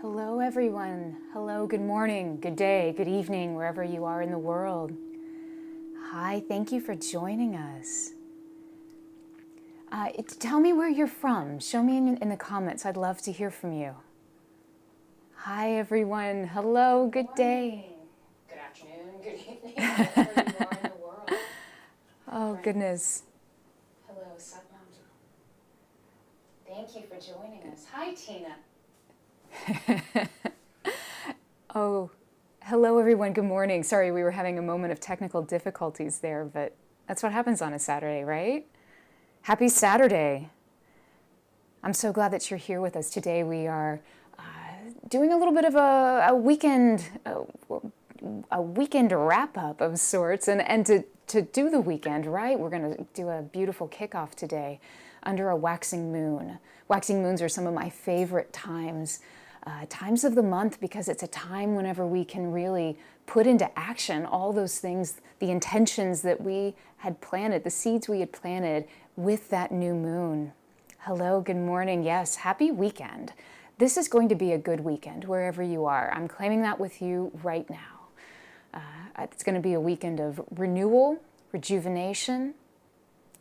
Hello everyone. Hello, good morning, good day, good evening, wherever you are in the world. Hi, thank you for joining us. Tell me where you're from. Show me in the comments. I'd love to hear from you. Hi everyone. Hello, good day. Good afternoon, good evening, wherever you are in the world. Oh, Right. Goodness. Hello, Satnam. Thank you for joining us. Hi, Tina. Oh, hello everyone. Good morning. Sorry, we were having a moment of technical difficulties there, but that's what happens on a Saturday, right? Happy Saturday. I'm so glad that you're here with us today. We are doing a little bit of a weekend wrap up of sorts, and to do the weekend right, we're going to do a beautiful kickoff today under a waxing moon. Waxing moons are some of my favorite times of the month, because it's a time whenever we can really put into action all those things, the intentions that we had planted, the seeds we had planted with that new moon. Hello, good morning. Yes, happy weekend. This is going to be a good weekend wherever you are. I'm claiming that with you right now. It's going to be a weekend of renewal, rejuvenation,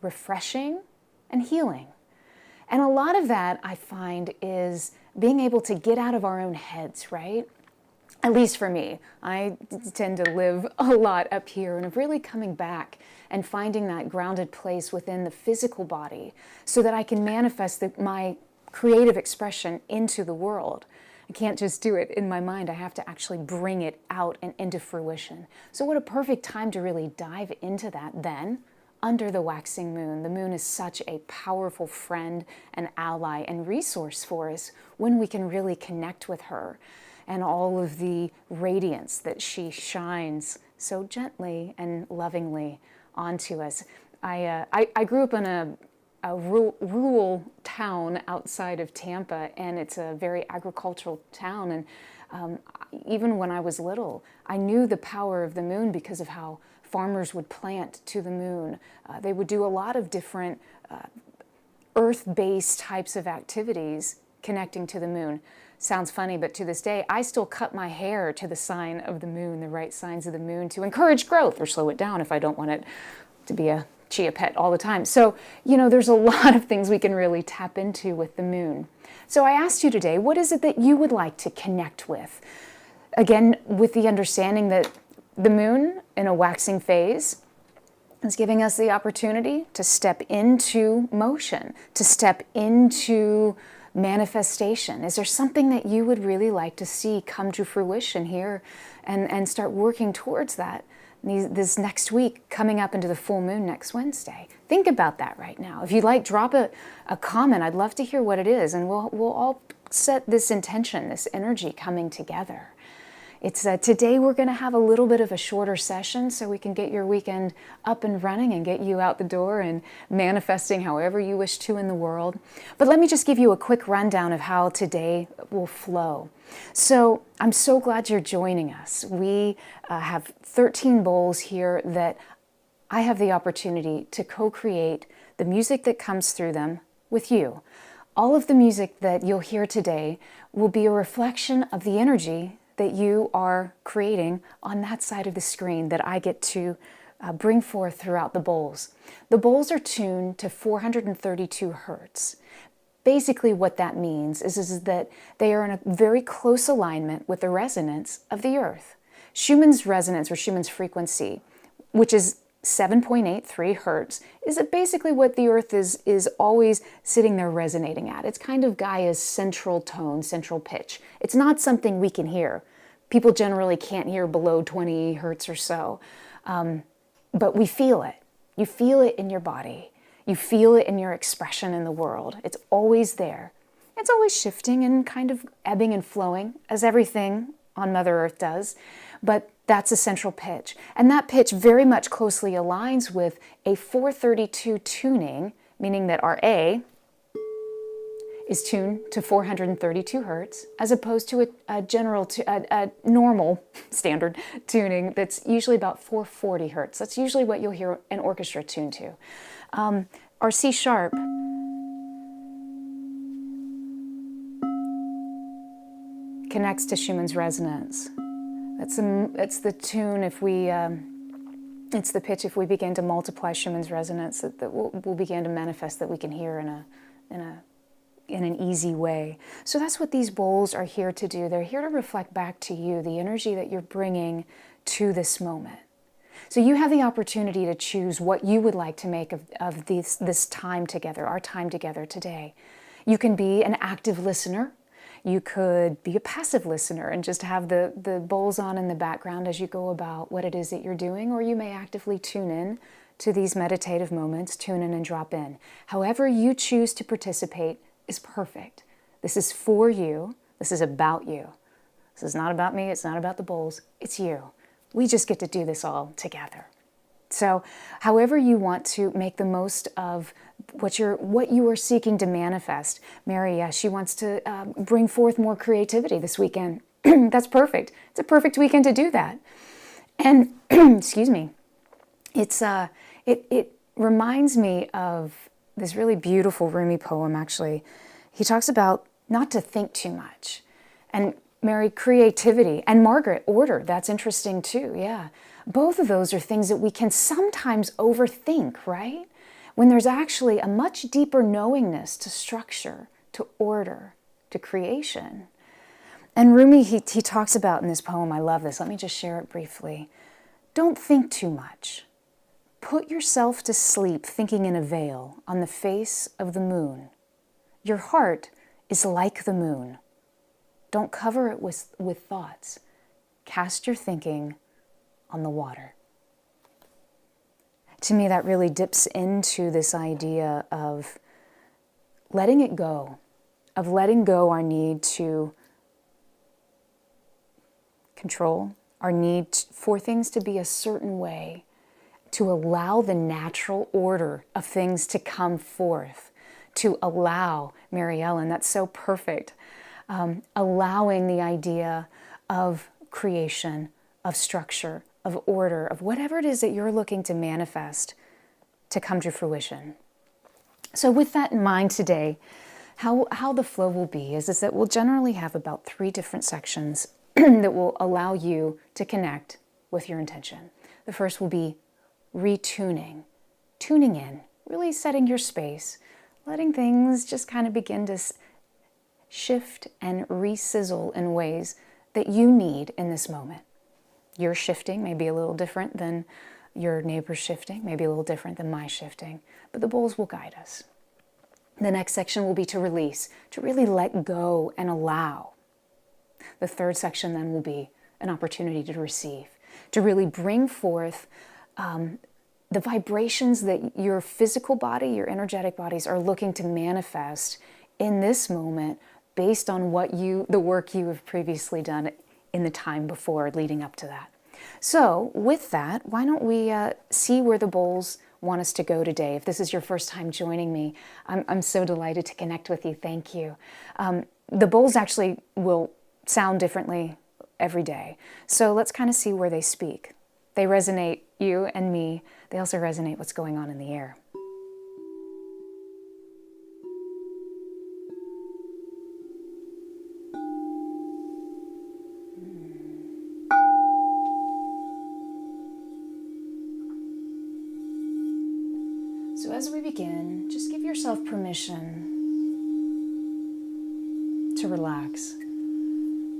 refreshing, and healing. And a lot of that, I find, is being able to get out of our own heads, right? At least for me. I tend to live a lot up here, and of really coming back and finding that grounded place within the physical body so that I can manifest my creative expression into the world. I can't just do it in my mind. I have to actually bring it out and into fruition. So what a perfect time to really dive into that then, under the waxing moon. The moon is such a powerful friend and ally and resource for us when we can really connect with her and all of the radiance that she shines so gently and lovingly onto us. I grew up in a rural town outside of Tampa, and it's a very agricultural town. And even when I was little, I knew the power of the moon because of how farmers would plant to the moon. They would do a lot of different earth-based types of activities connecting to the moon. Sounds funny, but to this day, I still cut my hair to the sign of the moon, the right signs of the moon, to encourage growth or slow it down if I don't want it to be a chia pet all the time. So, there's a lot of things we can really tap into with the moon. So I asked you today, what is it that you would like to connect with? Again, with the understanding that the moon in a waxing phase is giving us the opportunity to step into motion, to step into manifestation. Is there something that you would really like to see come to fruition here and start working towards that this next week, coming up into the full moon next Wednesday? Think about that right now. If you'd like, drop a comment. I'd love to hear what it is, and we'll all set this intention, this energy coming together. It's today we're going to have a little bit of a shorter session so we can get your weekend up and running and get you out the door and manifesting however you wish to in the world. But let me just give you a quick rundown of how today will flow. So I'm so glad you're joining us. We have 13 bowls here that I have the opportunity to co-create the music that comes through them with you. All of the music that you'll hear today will be a reflection of the energy that you are creating on that side of the screen that I get to bring forth throughout the bowls. The bowls are tuned to 432 Hertz. Basically what that means is that they are in a very close alignment with the resonance of the Earth. Schumann's resonance, or Schumann's frequency, which is 7.83 Hertz, is basically what the Earth is always sitting there resonating at. It's kind of Gaia's central tone, central pitch. It's not something we can hear. People generally can't hear below 20 Hertz or so, but we feel it. You feel it in your body. You feel it in your expression in the world. It's always there. It's always shifting and kind of ebbing and flowing, as everything on Mother Earth does, but that's a central pitch. And that pitch very much closely aligns with a 432 tuning, meaning that our A is tuned to 432 Hertz, as opposed to a normal standard tuning that's usually about 440 Hertz. That's usually what you'll hear an orchestra tuned to. Our C connects to Schumann's resonance. That's the tune if we, it's the pitch if we begin to multiply Schumann's resonance that we'll begin to manifest that we can hear in an easy way. So that's what these bowls are here to do. They're here to reflect back to you the energy that you're bringing to this moment. So you have the opportunity to choose what you would like to make of this time together, our time together today. You can be an active listener. You could be a passive listener and just have the bowls on in the background as you go about what it is that you're doing, or you may actively tune in to these meditative moments, tune in and drop in. However you choose to participate is perfect. This is for you. This is about you. This is not about me. It's not about the bowls. It's you. We just get to do this all together. So however you want to make the most of what you are seeking to manifest. Mary, she wants to bring forth more creativity this weekend. That's perfect. It's a perfect weekend to do that. And excuse me, it reminds me of this really beautiful Rumi poem, actually. He talks about not to think too much. And Mary, creativity, and Margaret, order. That's interesting too, yeah. Both of those are things that we can sometimes overthink, right? When there's actually a much deeper knowingness to structure, to order, to creation. And Rumi, he talks about in this poem, I love this, let me just share it briefly. Don't think too much. Put yourself to sleep thinking in a veil on the face of the moon. Your heart is like the moon. Don't cover it with thoughts. Cast your thinking on the water. To me, that really dips into this idea of letting it go, of letting go our need to control, our need for things to be a certain way, to allow the natural order of things to come forth, to allow, Mary Ellen, that's so perfect, allowing the idea of creation, of structure, of order, of whatever it is that you're looking to manifest to come to fruition. So with that in mind today, how the flow will be is that we'll generally have about 3 different sections that will allow you to connect with your intention. The first will be retuning, tuning in, really setting your space, letting things just kind of begin to shift and re-sizzle in ways that you need in this moment. Your shifting may be a little different than your neighbor's shifting, maybe a little different than my shifting, but the bowls will guide us. The next section will be to release, to really let go and allow. The third section then will be an opportunity to receive, to really bring forth the vibrations that your physical body, your energetic bodies are looking to manifest in this moment based on the work you have previously done in the time before leading up to that. So with that, why don't we see where the bowls want us to go today? If this is your first time joining me, I'm so delighted to connect with you. Thank you. The bowls actually will sound differently every day. So let's kind of see where they speak. They resonate, you and me. They also resonate what's going on in the air. So as we begin, just give yourself permission to relax,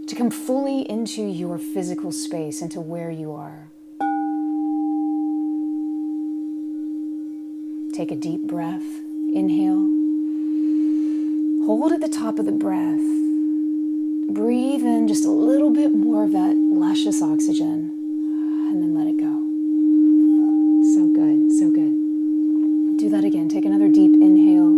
to come fully into your physical space, into where you are. Take a deep breath, inhale. Hold at the top of the breath. Breathe in just a little bit more of that luscious oxygen, and then let it go. So good, so good. Do that again. Take another deep inhale.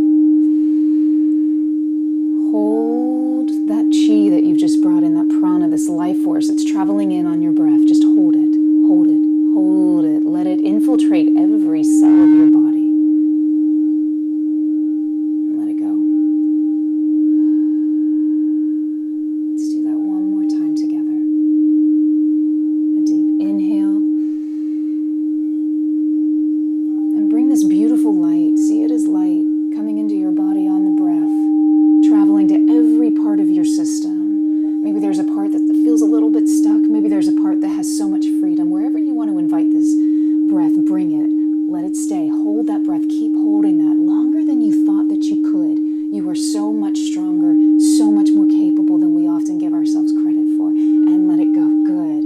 Hold that chi that you've just brought in, that prana, this life force that's traveling in on your breath. Just hold it, hold it, hold it. Let it infiltrate every cell of your body. And let it go. Let's do that one more time together. A deep inhale. And bring this beautiful light, see it as light, coming into your body on the breath, traveling to every part of your system. Maybe there's a so much stronger, so much more capable than we often give ourselves credit for. And let it go. Good.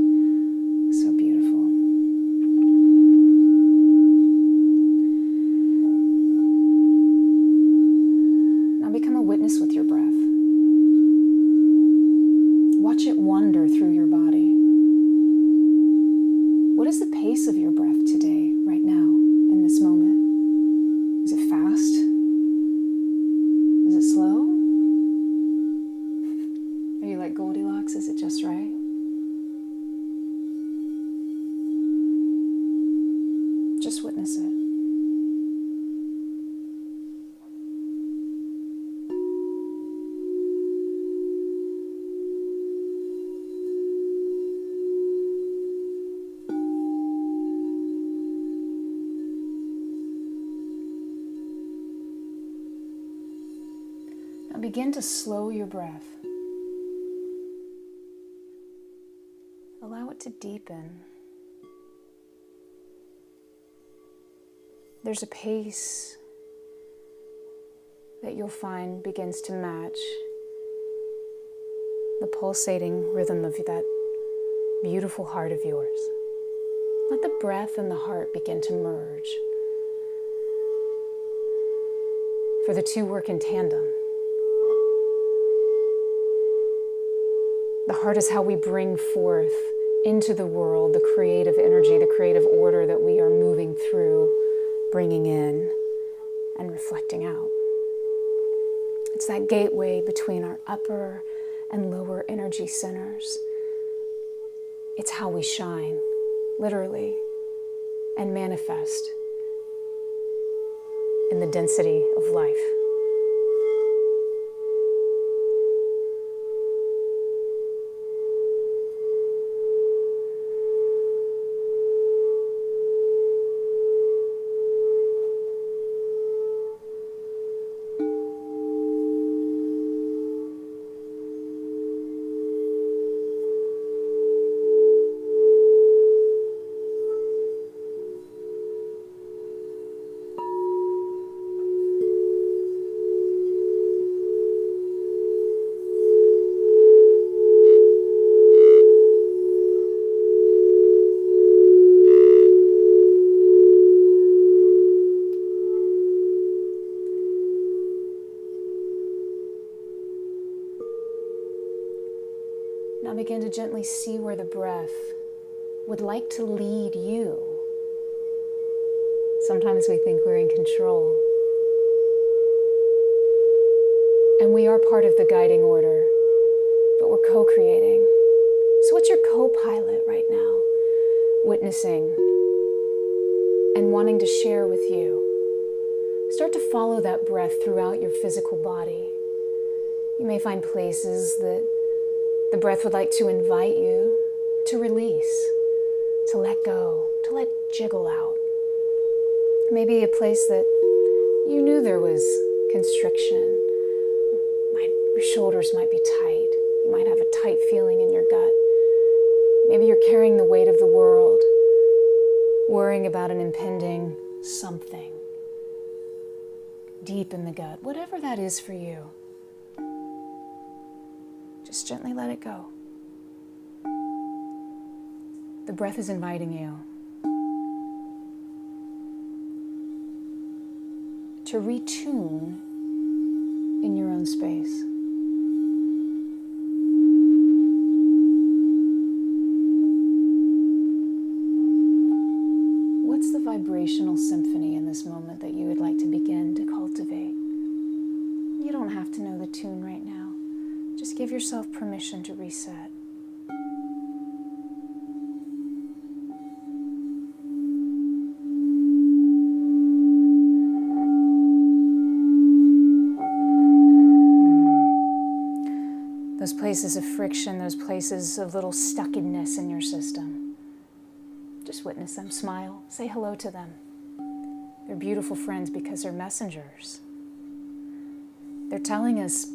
So beautiful. Now become a witness with your breath. Watch it wander through your body. What is the pace of your breath today, right now, in this moment? Is it fast? Is it slow? Are you like Goldilocks? Is it just right? Just witness it. Now begin to slow your breath. Allow it to deepen. There's a pace that you'll find begins to match the pulsating rhythm of that beautiful heart of yours. Let the breath and the heart begin to merge. For the two work in tandem. The heart is how we bring forth into the world the creative energy, the creative order that we are moving through, bringing in and reflecting out. It's that gateway between our upper and lower energy centers. It's how we shine, literally, and manifest in the density of life. Now begin to gently see where the breath would like to lead you. Sometimes we think we're in control. And we are part of the guiding order, but we're co-creating. So what's your co-pilot right now, witnessing and wanting to share with you? Start to follow that breath throughout your physical body. You may find places that the breath would like to invite you to release, to let go, to let jiggle out. Maybe a place that you knew there was constriction. Your shoulders might be tight. You might have a tight feeling in your gut. Maybe you're carrying the weight of the world, worrying about an impending something deep in the gut. Whatever that is for you, just gently let it go. The breath is inviting you to retune in your own space. What's the vibrational symphony in this moment that you would like to begin to cultivate? You don't have to know the tune right now. Just give yourself permission to reset. Those places of friction, those places of little stuckedness in your system. Just witness them, smile, say hello to them. They're beautiful friends because they're messengers. They're telling us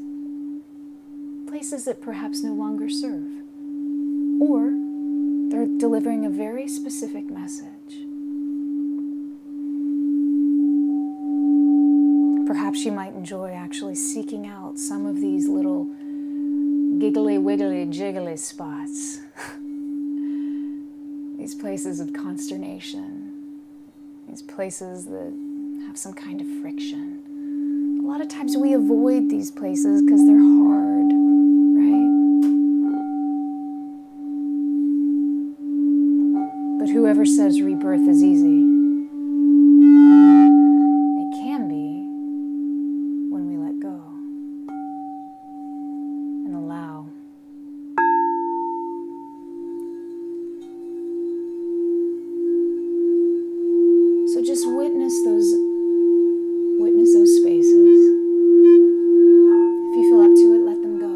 places that perhaps no longer serve. Or they're delivering a very specific message. Perhaps you might enjoy actually actually seeking out some of these little giggly, wiggly, jiggly spots. These places of consternation. These places that have some kind of friction. A lot of times we avoid these places because they're hard, right? But whoever says rebirth is easy, it can be when we let go and allow. So just witness those spaces. If you feel up to it, let them go.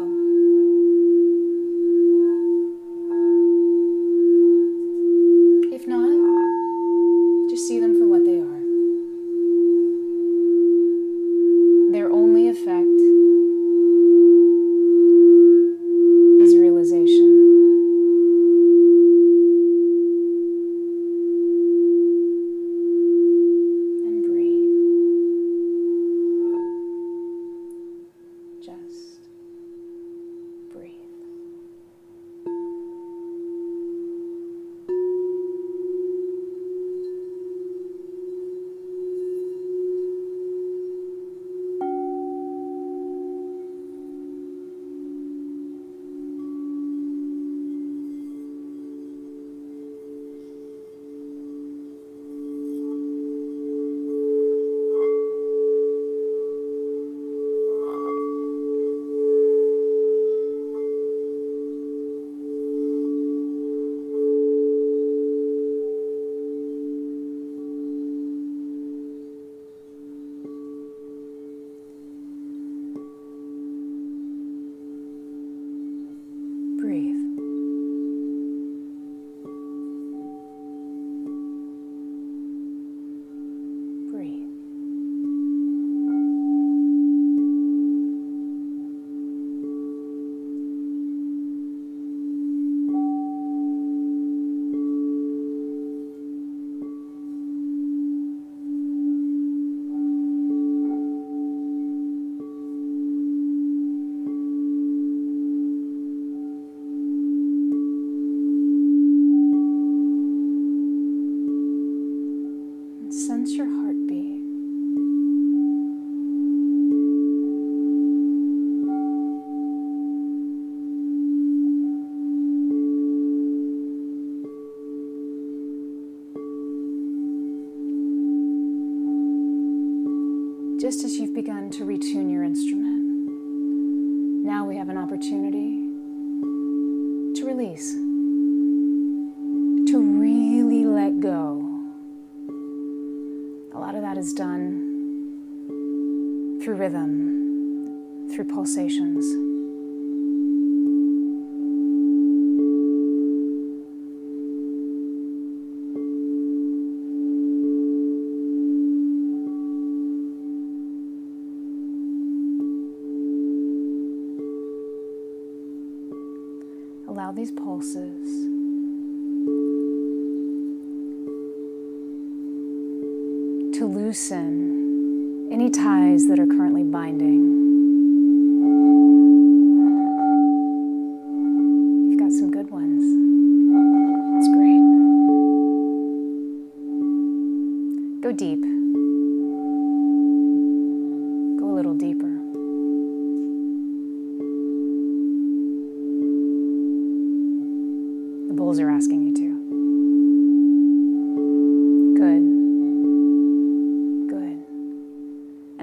If not, just see them for what they are. Their only effect is realization. Just breathe. Breathe. Breathe. Sense your heartbeat. Just as you've begun to retune your instrument, now we have an opportunity to release, to really let go. A lot of that is done through rhythm, through pulsations. Allow these pulses to loosen any ties that are currently binding. You've got some good ones. That's great. Go deep. Go a little deeper. The bulls are asking you to.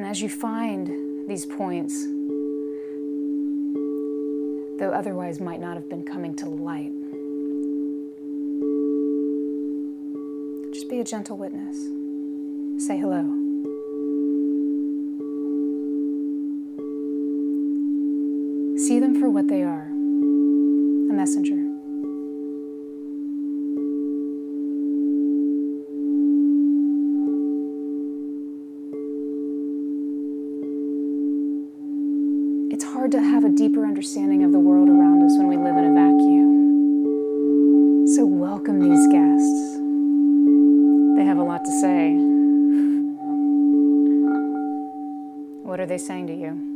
As you find these points, though otherwise might not have been coming to light, just be a gentle witness. Say hello. See them for what they are, a messenger. It's hard to have a deeper understanding of the world around us when we live in a vacuum. So welcome these guests. They have a lot to say. What are they saying to you?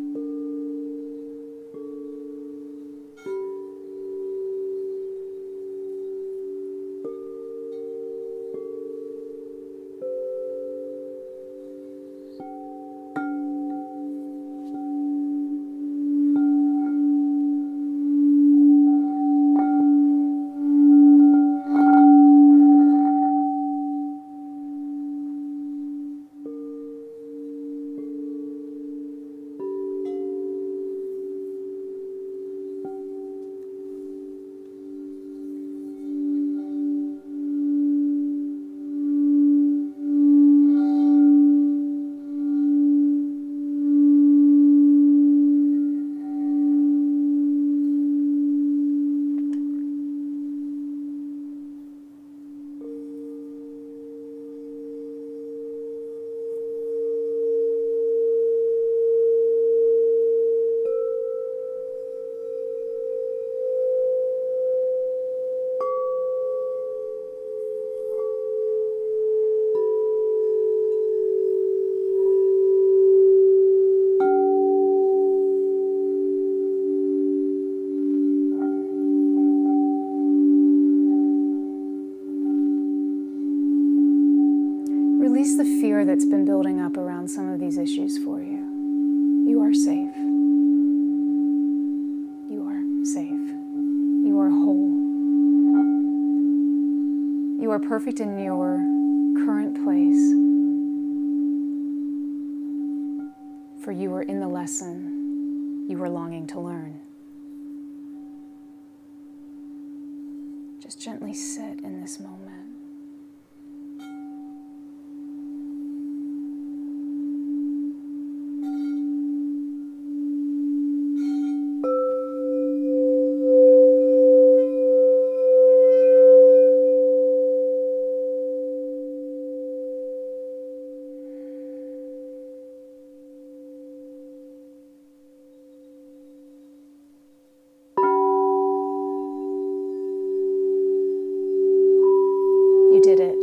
Release the fear that's been building up around some of these issues for you. You are safe. You are safe. You are whole. You are perfect in your current place. For you are in the lesson you were longing to learn. Just gently sit in this moment. You did it.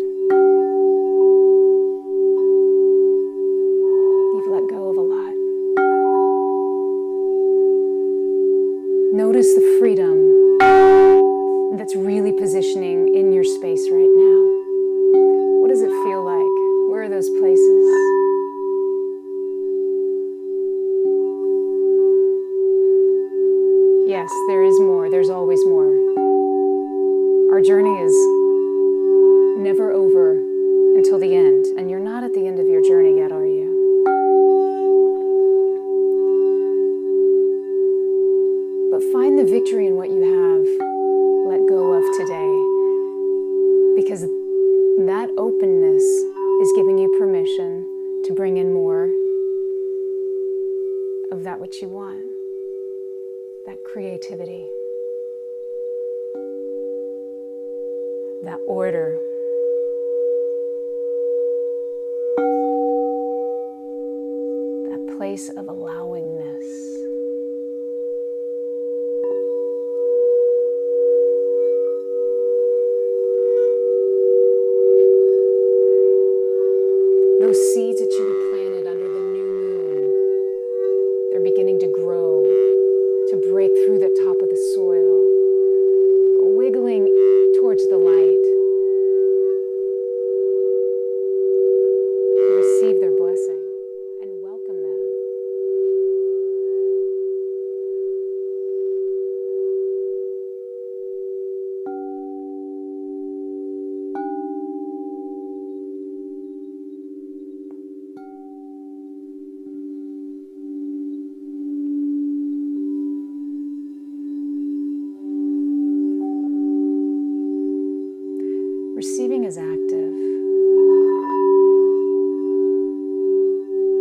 You've let go of a lot. Notice the freedom that's really positioning in your space right now. What does it feel like? Where are those places? Yes, there is more. There's always more. Our journey is never over until the end. And you're not at the end of your journey yet, are you? But find the victory in what you have let go of today. Because that openness is giving you permission to bring in more of that which you want. That creativity. That order. Place of allowingness. Those seeds that you had planted under the new moon, they're beginning to grow, to break through the top of the soil, wiggling towards the light. Receive their blessing and welcome them. Receiving is active.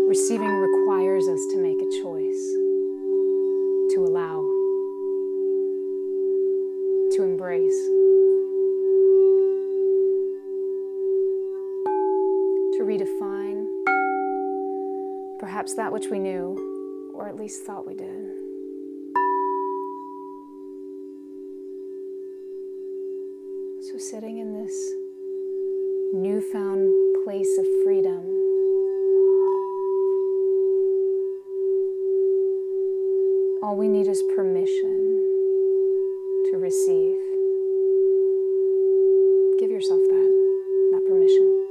Receiving requires us to make a choice, to allow, to embrace, to redefine perhaps that which we knew, or at least thought we did. So sitting in this newfound place of freedom, All we need is permission to receive. Give yourself that permission.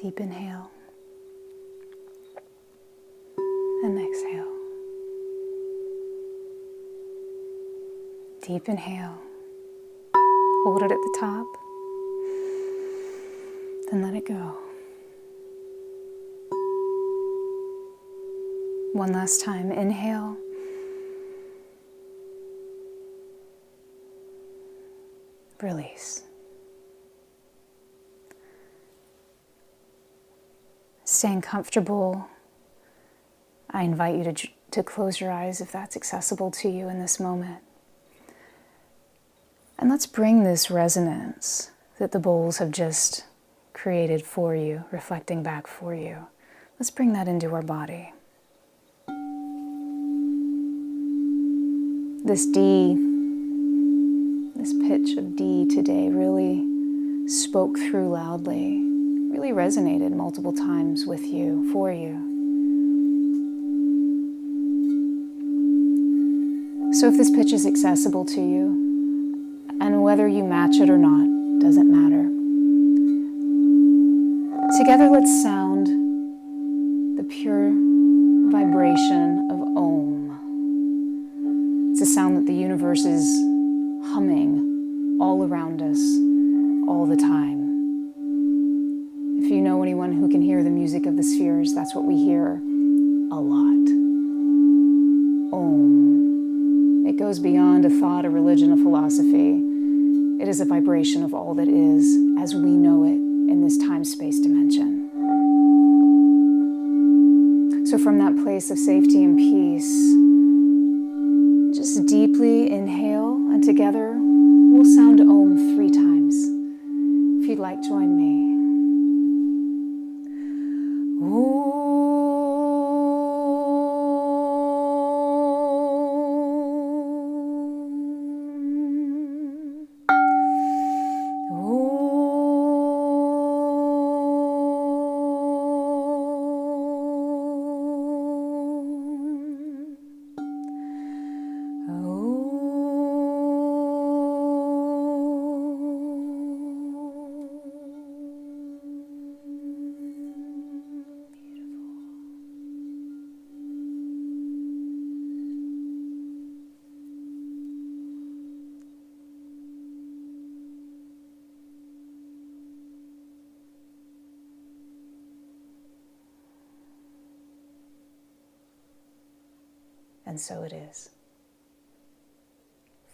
Deep inhale and exhale. Deep inhale. Hold it at the top. Then let it go. One last time. Inhale. Release. Staying comfortable, I invite you to close your eyes if that's accessible to you in this moment. And let's bring this resonance that the bowls have just created for you, reflecting back for you. Let's bring that into our body. This D, this pitch of D today really spoke through loudly. Really resonated multiple times with you, for you. So if this pitch is accessible to you, and whether you match it or not, doesn't matter. Together let's sound the pure vibration of Om. It's a sound that the universe is humming all around us, all the time. If you know anyone who can hear the music of the spheres, that's what we hear a lot. Om. It goes beyond a thought, a religion, a philosophy. It is a vibration of all that is as we know it in this time-space dimension. So from that place of safety and peace, just deeply inhale, and together we'll sound Om 3 times. If you'd like, join me. And so it is.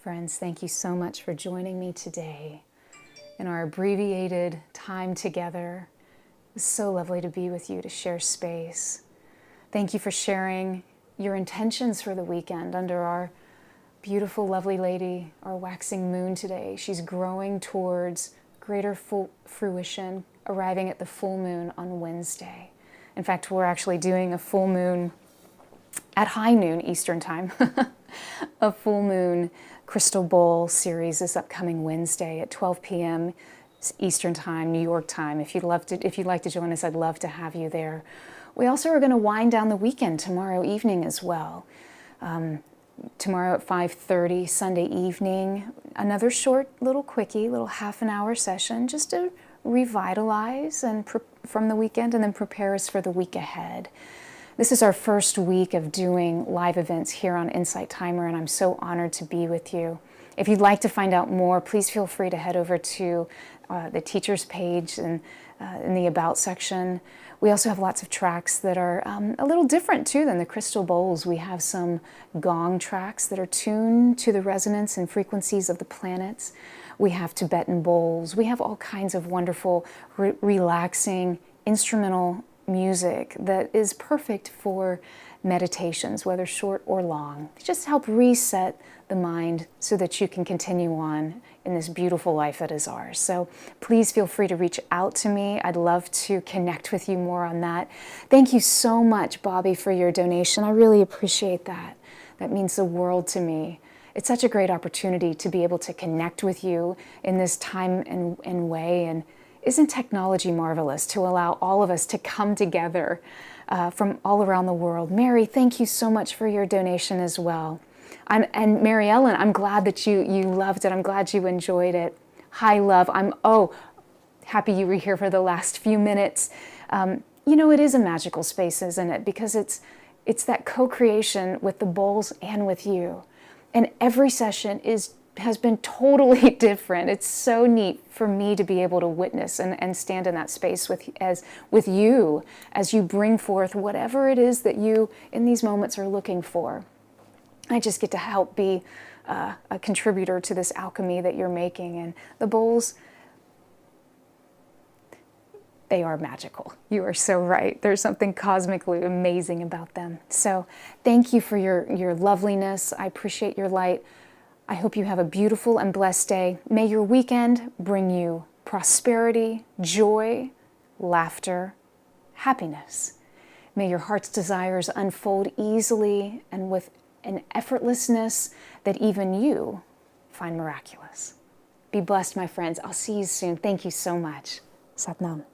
Friends, thank you so much for joining me today in our abbreviated time together. It was so lovely to be with you, to share space. Thank you for sharing your intentions for the weekend under our beautiful, lovely lady, our waxing moon today. She's growing towards greater fruition, arriving at the full moon on Wednesday. In fact, we're actually doing a full moon at high noon Eastern time. A full moon crystal bowl series is upcoming Wednesday at 12 p.m. Eastern time, New York time. If you'd like to join us, I'd love to have you there. We also are going to wind down the weekend tomorrow evening as well. Tomorrow at 5:30, Sunday evening, another short little quickie, little half an hour session just to revitalize and from the weekend and then prepare us for the week ahead. This is our first week of doing live events here on Insight Timer, and I'm so honored to be with you. If you'd like to find out more, please feel free to head over to the teachers page and in the About section. We also have lots of tracks that are a little different too than the crystal bowls. We have some gong tracks that are tuned to the resonance and frequencies of the planets. We have Tibetan bowls. We have all kinds of wonderful, relaxing, instrumental music that is perfect for meditations, whether short or long. Just help reset the mind so that you can continue on in this beautiful life that is ours. So please feel free to reach out to me. I'd love to connect with you more on that. Thank you so much, Bobby, for your donation. I really appreciate that. That means the world to me. It's such a great opportunity to be able to connect with you in this time and way. And isn't technology marvelous to allow all of us to come together from all around the world? Mary, thank you so much for your donation as well. And Mary Ellen, I'm glad that you loved it. I'm glad you enjoyed it. Hi, love. I'm happy you were here for the last few minutes. It is a magical space, isn't it? Because it's that co-creation with the bowls and with you. And every session has been totally different. It's so neat for me to be able to witness and stand in that space with you as you bring forth whatever it is that you in these moments are looking for. I just get to help be a contributor to this alchemy that you're making. And the bowls, they are magical. You are so right. There's something cosmically amazing about them. So thank you for your loveliness. I appreciate your light. I hope you have a beautiful and blessed day. May your weekend bring you prosperity, joy, laughter, happiness. May your heart's desires unfold easily and with an effortlessness that even you find miraculous. Be blessed, my friends. I'll see you soon. Thank you so much. Sat Nam.